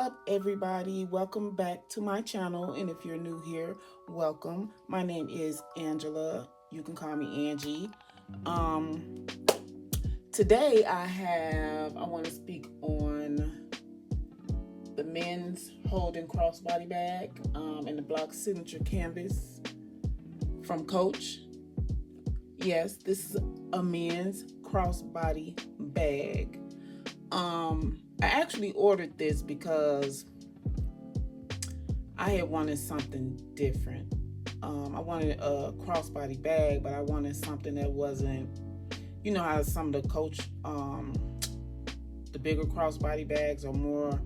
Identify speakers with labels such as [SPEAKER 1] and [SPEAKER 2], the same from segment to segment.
[SPEAKER 1] up, everybody? Welcome back to my channel, and if you're new here, welcome. My name is Angela. You can call me Angie. Today I want to speak on the men's Holden Crossbody bag and the block signature canvas from Coach. Yes, this is a men's crossbody bag. I actually ordered this because I had wanted something different. I wanted a crossbody bag, but I wanted something that wasn't, you know how some of the Coach, the bigger crossbody bags are more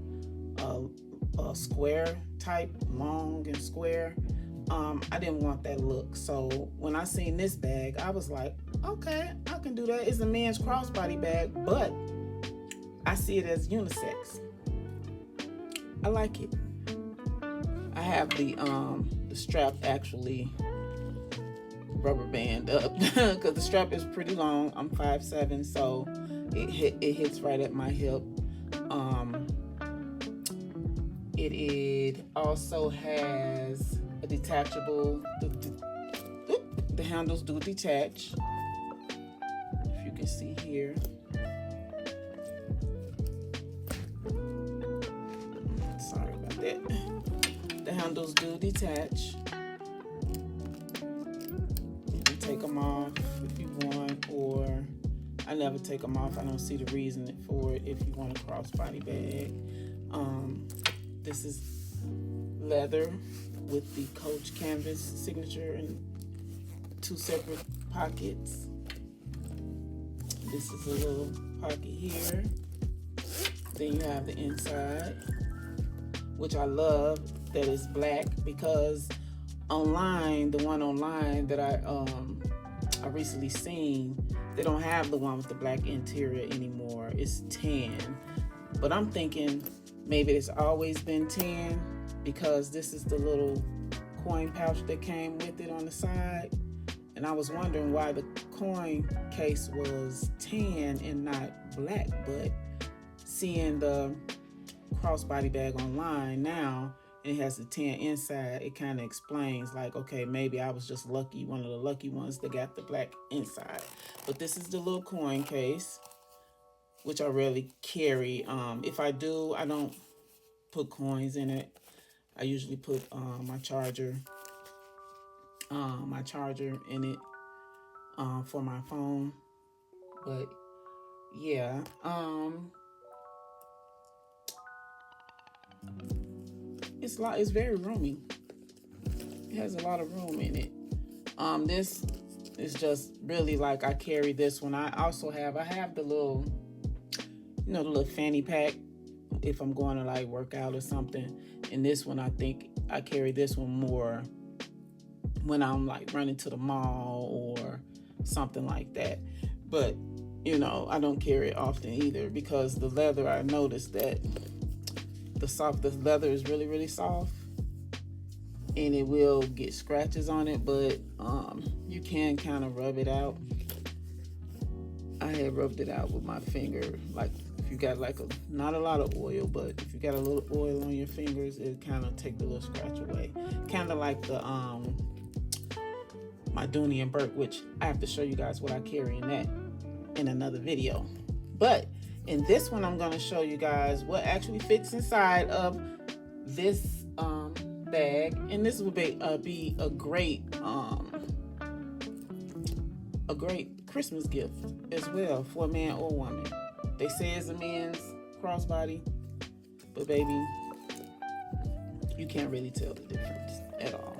[SPEAKER 1] square type, long and square. I didn't want that look. So when I seen this bag, I was like, okay, I can do that. It's a men's crossbody bag, but I see it as unisex. I like it. I have the strap actually rubber band up because the strap is pretty long. I'm 5'7", so it hits right at my hip. It also has a detachable. The handles do detach. If you can see here. Sorry about that. The handles do detach. You can take them off if you want, or I never take them off. I don't see the reason for it if you want a crossbody bag. This is leather with the Coach canvas signature in 2 separate pockets. This is a little pocket here. Then you have the inside, which I love that is black, because online, the one online that I recently seen, they don't have the one with the black interior anymore. It's tan. But I'm thinking maybe it's always been tan, because this is the little coin pouch that came with it on the side. And I was wondering why the coin case was tan and not black, but seeing the crossbody bag online now, and it has the tan inside, it kind of explains, like, okay, maybe I was just lucky, one of the lucky ones that got the black inside. But this is the little coin case, which I rarely carry. If I do, I don't put coins in it. I usually put my charger in it for my phone. But yeah, it's very roomy. It has a lot of room in it. This is just really like, I carry this one. I have the little, the little fanny pack if I'm going to like work out or something. And this one, I think I carry this one more when I'm like running to the mall or something like that. But I don't carry it often either, because the leather, I noticed that the leather is really, really soft, and it will get scratches on it, but you can kind of rub it out. I had rubbed it out with my finger, like if you got like not a lot of oil, but if you got a little oil on your fingers, it kind of take the little scratch away. Kind of like the my Dooney and Burke, which I have to show you guys what I carry in that in another video. But in this one, I'm going to show you guys what actually fits inside of this bag, and this will be a great Christmas gift as well for a man or woman. They say it's a men's crossbody, but baby, you can't really tell the difference at all.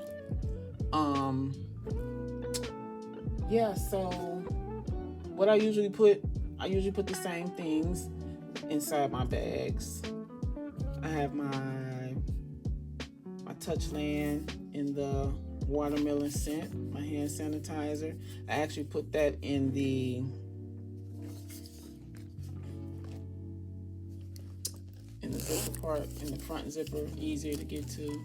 [SPEAKER 1] Yeah, so what I usually put the same things inside my bags. I have my Touchland in the watermelon scent, my hand sanitizer. I actually put that in the zipper part, in the front zipper, easier to get to.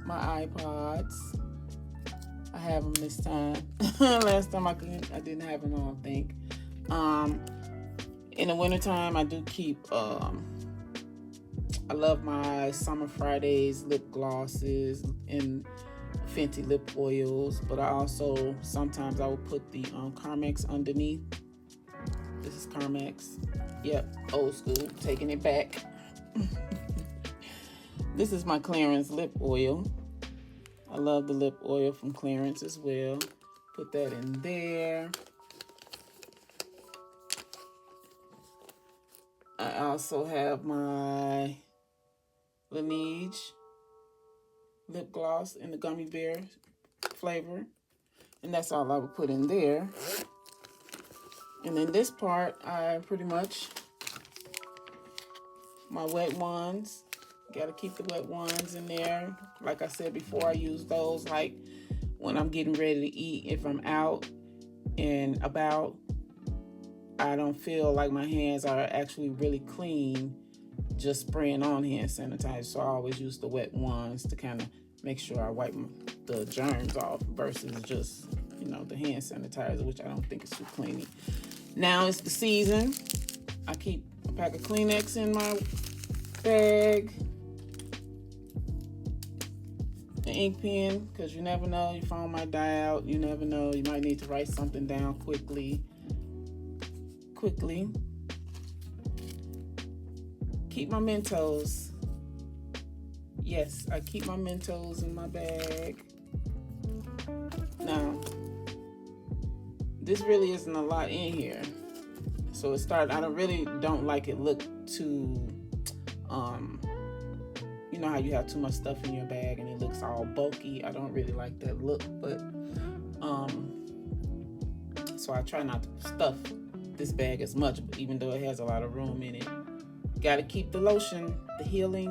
[SPEAKER 1] My iPods, I have them this time. Last time I didn't have them, I don't think. In the wintertime, I do keep, I love my Summer Fridays lip glosses and Fenty lip oils, but I also, sometimes I will put the Carmex underneath. This is Carmex. Yep, old school, taking it back. This is my Clarins lip oil. I love the lip oil from Clarins as well. Put that in there. I also have my Laneige lip gloss in the gummy bear flavor. And that's all I would put in there. And then this part, I pretty much, my wet ones. Got to keep the wet ones in there. Like I said before, I use those like when I'm getting ready to eat. If I'm out and about, I don't feel like my hands are actually really clean just spraying on hand sanitizer. So I always use the wet ones to kind of make sure I wipe the germs off versus just, you know, the hand sanitizer, which I don't think is too clean. Now it's the season. I keep a pack of Kleenex in my bag. An ink pen, because you never know, your phone might die out. You never know, you might need to write something down quickly. Keep my Mentos. Yes, I keep my Mentos in my bag. Now, this really isn't a lot in here. So it started, I really don't like it look too, you know how you have too much stuff in your bag and it looks all bulky. I don't really like that look, but, so I try not to stuff this bag as much, even though it has a lot of room in it. Got to keep the lotion, the healing,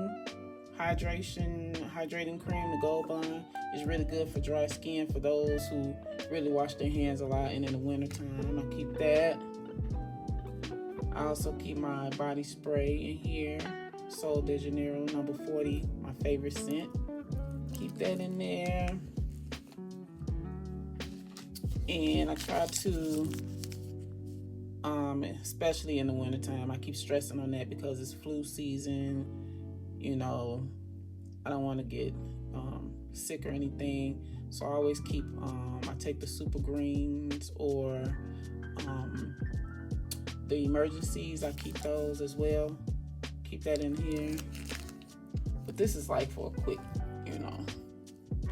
[SPEAKER 1] hydrating cream, the Gold Bond. Is really good for dry skin for those who really wash their hands a lot, and in the wintertime, I keep that. I also keep my body spray in here. Sol de Janeiro number 40, my favorite scent. Keep that in there. And I try to, especially in the wintertime, I keep stressing on that because it's flu season. You know, I don't want to get sick or anything. So I always keep, I take the Super Greens or the emergencies. I keep those as well. Keep that in here. But this is like for a quick, you know,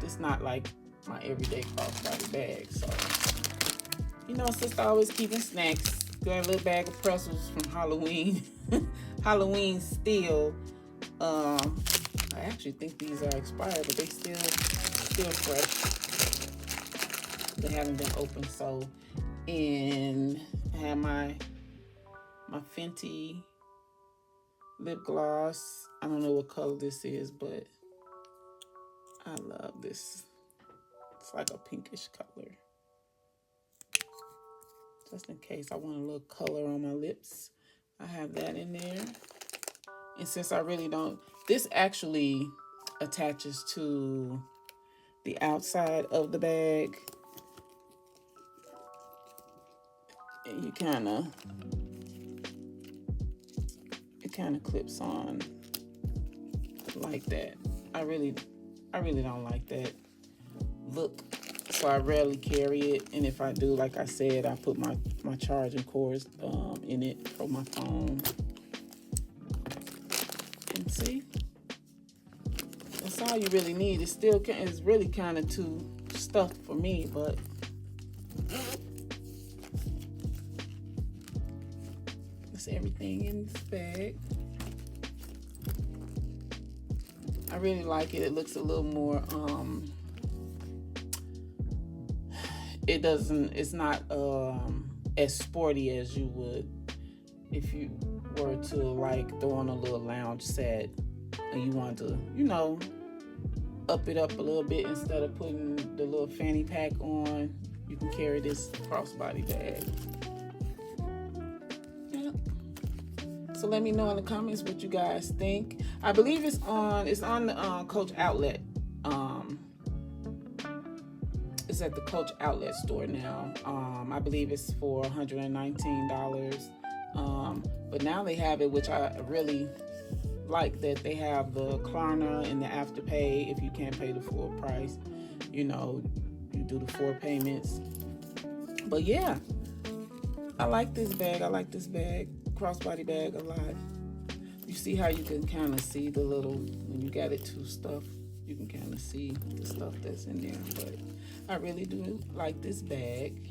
[SPEAKER 1] it's not like my everyday crossbody bag. So, you know, sister always keeping snacks. Got a little bag of pretzels from Halloween. Halloween still. I actually think these are expired, but they still fresh. They haven't been opened. So, and I have my Fenty lip gloss. I don't know what color this is, but I love this. It's like a pinkish color. Just in case I want a little color on my lips, I have that in there. And since I really don't, this actually attaches to the outside of the bag. And it kind of clips on like that. I really don't like that look, so I rarely carry it. And if I do, like I said, I put my charging cords in it for my phone. And see, that's all you really need. It's really kind of too stuffed for me, but that's everything in this bag. I really like it. It looks a little more, it's not as sporty as you would if you were to like throw on a little lounge set and you want to, you know, up it up a little bit instead of putting the little fanny pack on. You can carry this crossbody bag. Yep. So let me know in the comments what you guys think. I believe it's on the Coach Outlet. It's at the Coach Outlet store now. I believe it's for $119. But now they have it, which I really like, that they have the Klarna and the Afterpay. If you can't pay the full price, you know, you do the 4 payments. But yeah, I like this bag. I like this bag, crossbody bag, a lot. You see how you can kind of see the little, when you got it to stuff, you can kind of see the stuff that's in there. But I really do like this bag.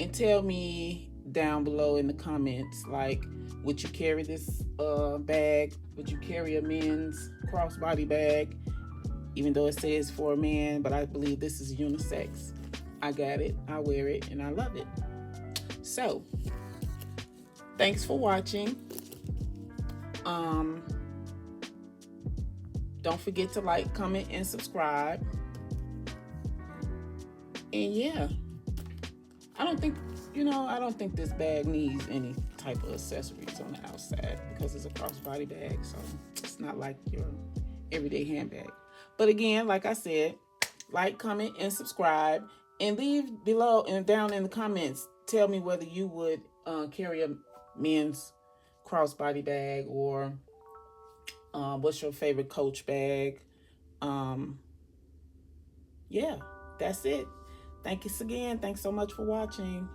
[SPEAKER 1] And tell me down below in the comments, like, would you carry this bag? Would you carry a men's crossbody bag? Even though it says for a man, but I believe this is unisex. I got it, I wear it, and I love it. So, thanks for watching. Don't forget to like, comment, and subscribe. And yeah, I don't think this bag needs any type of accessories on the outside because it's a crossbody bag, so it's not like your everyday handbag. But again, like I said, like, comment, and subscribe, and leave below and down in the comments, tell me whether you would carry a men's crossbody bag, or what's your favorite Coach bag. Yeah, that's it. Thanks again. Thanks so much for watching.